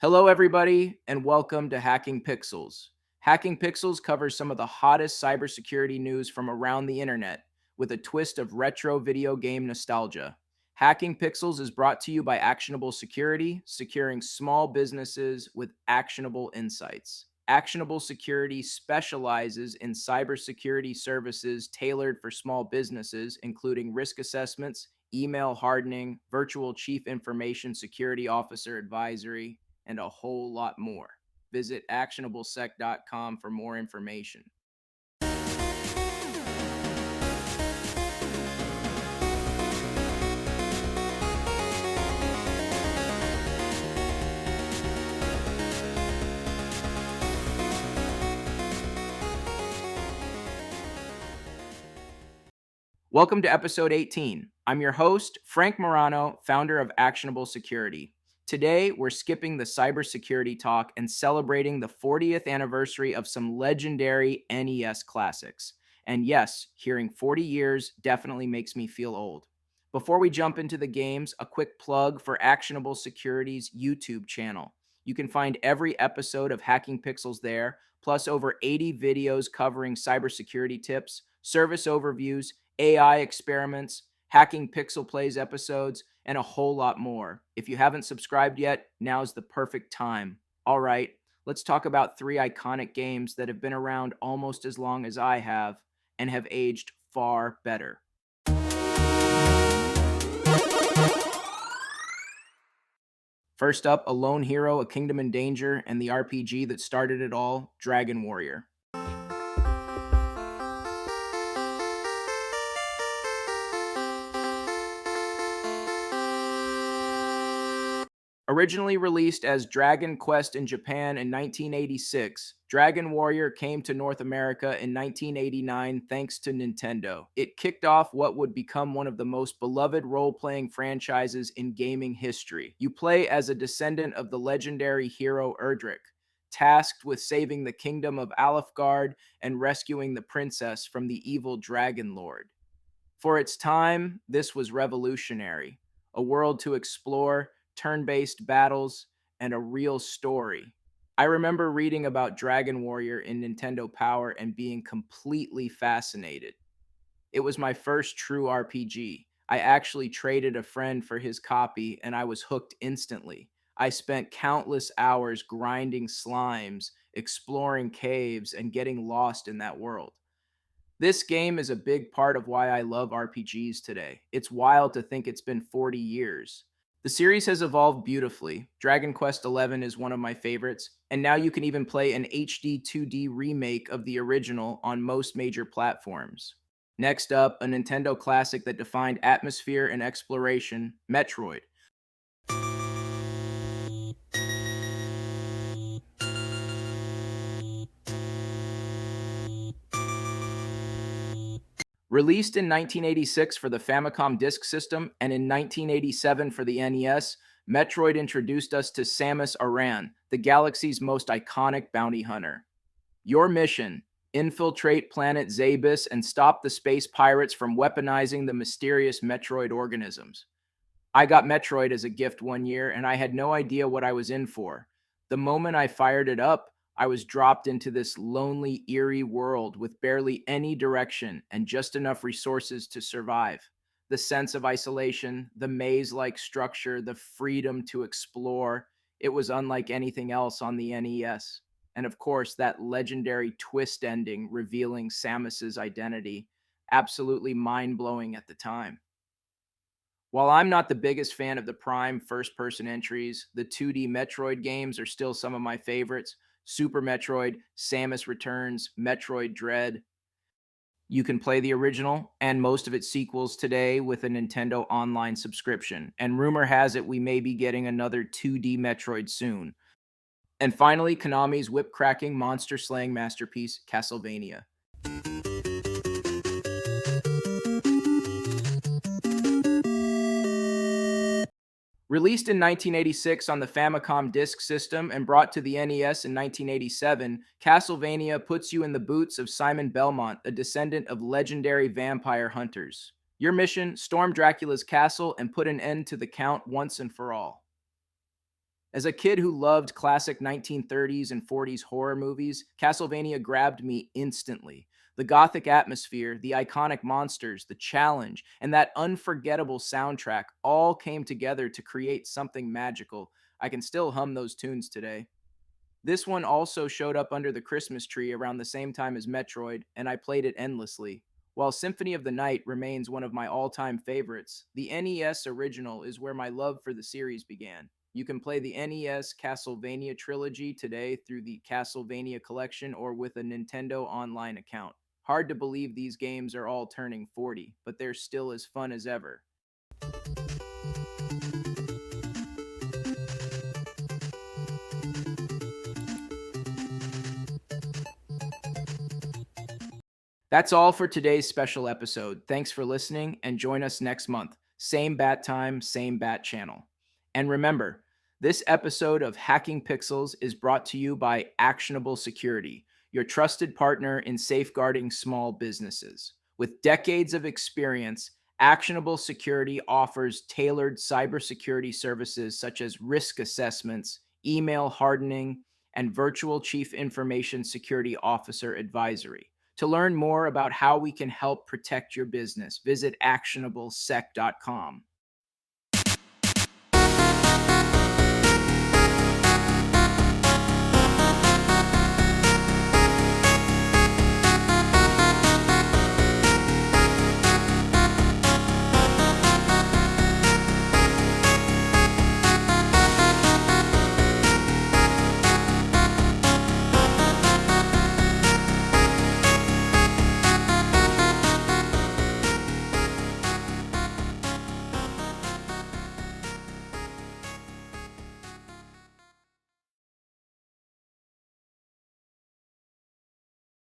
Hello, everybody, and welcome to Hacking Pixels. Hacking Pixels covers some of the hottest cybersecurity news from around the internet with a twist of retro video game nostalgia. Hacking Pixels is brought to you by Actionable Security, securing small businesses with actionable insights. Actionable Security specializes in cybersecurity services tailored for small businesses, including risk assessments, email hardening, virtual chief information security officer advisory, and a whole lot more. Visit actionablesec.com for more information. Welcome to episode 18. I'm your host, Frank Morano, founder of Actionable Security. Today, we're skipping the cybersecurity talk and celebrating the 40th anniversary of some legendary NES classics. And yes, hearing 40 years definitely makes me feel old. Before we jump into the games, a quick plug for Actionable Security's YouTube channel. You can find every episode of Hacking Pixels there, plus over 80 videos covering cybersecurity tips, service overviews, AI experiments, Hacking Pixel Plays episodes, and a whole lot more. If you haven't subscribed yet, now's the perfect time. All right, let's talk about three iconic games that have been around almost as long as I have and have aged far better. First up, A Lone Hero, A Kingdom in Danger, and the RPG that started it all, Dragon Warrior. Originally released as Dragon Quest in Japan in 1986, Dragon Warrior came to North America in 1989 thanks to Nintendo. It kicked off what would become one of the most beloved role-playing franchises in gaming history. You play as a descendant of the legendary hero Erdrick, tasked with saving the kingdom of Alefgard and rescuing the princess from the evil Dragon Lord. For its time, this was revolutionary. A world to explore, turn-based battles, and a real story. I remember reading about Dragon Warrior in Nintendo Power and being completely fascinated. It was my first true RPG. I actually traded a friend for his copy and I was hooked instantly. I spent countless hours grinding slimes, exploring caves, and getting lost in that world. This game is a big part of why I love RPGs today. It's wild to think it's been 40 years. The series has evolved beautifully. Dragon Quest XI is one of my favorites, and now you can even play an HD 2D remake of the original on most major platforms. Next up, a Nintendo classic that defined atmosphere and exploration, Metroid. Released in 1986 for the Famicom Disk System and in 1987 for the NES, Metroid introduced us to Samus Aran, the galaxy's most iconic bounty hunter. Your mission: infiltrate planet Zabis and stop the space pirates from weaponizing the mysterious Metroid organisms. I got Metroid as a gift one year, and I had no idea what I was in for. The moment I fired it up, I was dropped into this lonely, eerie world with barely any direction and just enough resources to survive. The sense of isolation, the maze-like structure, the freedom to explore, it was unlike anything else on the NES. And of course, that legendary twist ending revealing Samus's identity, absolutely mind-blowing at the time. While I'm not the biggest fan of the Prime first person entries, the 2D Metroid games are still some of my favorites. Super Metroid, Samus Returns, Metroid Dread. You can play the original and most of its sequels today with a Nintendo Online subscription. And rumor has it we may be getting another 2D Metroid soon. And finally, Konami's whip-cracking, monster-slaying masterpiece, Castlevania. Released in 1986 on the Famicom Disk System and brought to the NES in 1987, Castlevania puts you in the boots of Simon Belmont, a descendant of legendary vampire hunters. Your mission: storm Dracula's castle and put an end to the Count once and for all. As a kid who loved classic 1930s and 40s horror movies, Castlevania grabbed me instantly. The gothic atmosphere, the iconic monsters, the challenge, and that unforgettable soundtrack all came together to create something magical. I can still hum those tunes today. This one also showed up under the Christmas tree around the same time as Metroid, and I played it endlessly. While Symphony of the Night remains one of my all time favorites, the NES original is where my love for the series began. You can play the NES Castlevania trilogy today through the Castlevania collection or with a Nintendo Online account. Hard to believe these games are all turning 40, but they're still as fun as ever. That's all for today's special episode. Thanks for listening and join us next month. Same bat time, same bat channel. And remember, this episode of Hacking Pixels is brought to you by Actionable Security, your trusted partner in safeguarding small businesses. With decades of experience, Actionable Security offers tailored cybersecurity services such as risk assessments, email hardening, and virtual chief information security officer advisory. To learn more about how we can help protect your business, visit actionablesec.com.